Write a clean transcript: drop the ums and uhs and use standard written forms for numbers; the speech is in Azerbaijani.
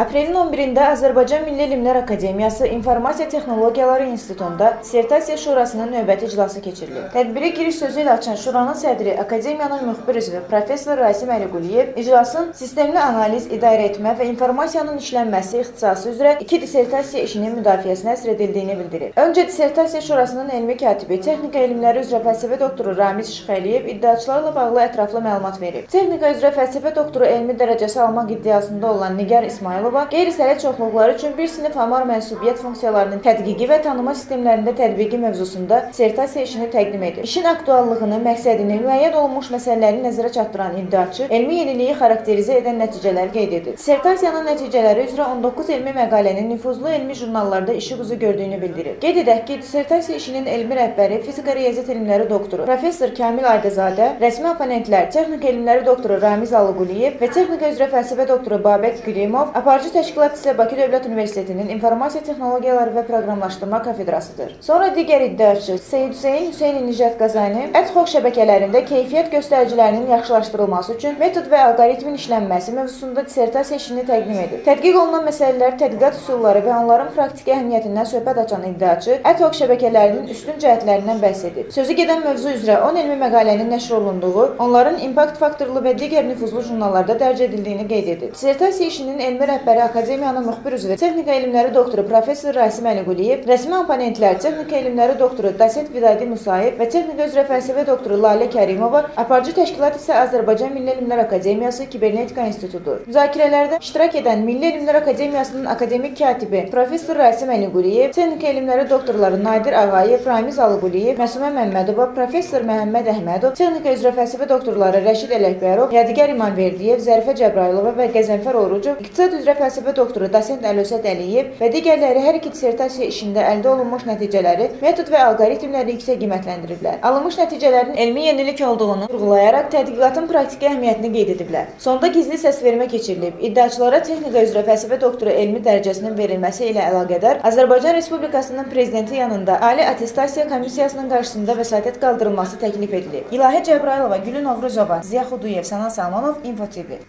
Aprelin 11-də Azərbaycan Milli Elmlər Akademiyası İnformasiya Texnologiyaları İnstitutunda Dissertasiya Şurasının növbəti iclası keçirilib. Tədbiri giriş sözü ilə açan Şuranın sədri, Akademiyanın müxbir üzvü Professor Rasim Əliquliyev iclasın sistemli analiz, idarə etmə və informasiyanın işlənməsi ixtisası üzrə 2 dissertasiya işinin müdafiəsinə həsr edildiyini bildirib. Öncə Dissertasiya Şurasının elmi katibi, Texnika elmləri üzrə fəlsəfə doktoru Ramiz Şıxəliyev iddiaçılarla bağlı ətraflı məlumat verib. Texnika üzrə fəlsəfə doktoru elmi dərəcəsi almaq iddiasında olan Nigar İsmayılova qeyri-sərhəd çoxluqları üçün bir sinif amar mənsubiyyət funksiyalarının tədqiqi və tanıma sistemlərində tətbiqi mövzusunda dissertasiya işini təqdim edir. İşin aktuallığını, məqsədini, müəyyən olunmuş məsələləri nəzərə çatdıran iddiaçı elmi yeniliyi xarakterizə edən nəticələri qeyd edir. Dissertasiyanın nəticələri üzrə 19 elmi məqalənin nüfuzlu elmi jurnallarda işıq üzü gördüyünü bildirib. Qeyd edək ki, dissertasiya işinin elmi rəhbəri, fizika riyaziyyat elmləri doktoru Professor Kamil Aydazadə, rəsmi oponentlər Texnika elmləri doktoru Ramiz Əliquliyev və Texnika üzrə fəlsəfə doktoru Babək Qrimov, aparıcı təşkilat isə Bakı Dövlət Universitetinin İnformasiya Texnologiyaları və Proqramlaşdırma kafedrasıdır. Sonra digər iddiaçı Seyid Hüseyn Nijat Qazani ad-hoc şəbəkələrində keyfiyyət göstəricilərinin yaxşılaşdırılması üçün metod və alqoritmin işlənməsi mövzusunda dissertasiya işini təqdim edir. Tədqiq olunan məsələlər, tədqiqat üsulları və onların praktiki əhəmiyyətindən söhbət açan iddiaçı ad-hoc şəbəkələrinin üstün cəhətlərindən bəhs edir. Sözü gedən mövzu üzrə 10 elmi məqalənin nəşr olunduğu, onların impact faktorlu və digər nüfuzlu jurnallarda dərc edildiyini qeyd edir. Dissertasiya işinin elmi rəhbəri Akademiyanın müxbir üzvü Texnika elmləri doktoru Professor Rasim Əliquliyev, rəsmi oponentlər Texnika elmləri doktoru Dosent Vidadi Musayev və Texnika üzrə fəlsəfə doktoru Lalə Kərimova, aparıcı təşkilat isə Azərbaycan Milli Elmlər Akademiyası Kibernetika İnstitutudur. Müzakirələrdə iştirak edən Milli Elmlər Akademiyasının akademik katibi Professor Rasim Əliquliyev, Texnika elmləri doktorları Nadir Ağayev, Ramiz Əliquliyev, Məsumə Məmmədova, Professor Məhəmməd Əhmədov, Texnika üzrə fəlsəfə doktorları Rəşid Ələkbərov, Yadigar İmanverdiyev, Zərifə Cəbrayılova və Qəzənfər Orucov, İqtisad üzrə fəlsəfə doktoru Dosent Əlövsət Əliyev və digərləri hər iki dissertasiya işində əldə olunmuş nəticələri, metod və alqoritmləri yüksək qiymətləndiriblər. Alınmış nəticələrin elmi yenilik olduğunu vurğulayaraq tədqiqatın praktiki əhəmiyyətini qeyd ediblər. Sonda gizli səsvermə keçirilib. İddiaçılara Texnika üzrə fəlsəfə doktoru elmi dərəcəsinin verilməsi ilə əlaqədar Azərbaycan Respublikasının prezidenti yanında Ali Attestasiya Komissiyasının qarşısında vəsatət qaldırılması təklif edilib. İlahə Cəbrayılova, Gülün Ovruzova, Ziya Xuduyev, Sənan Salmanov, İnfo TV.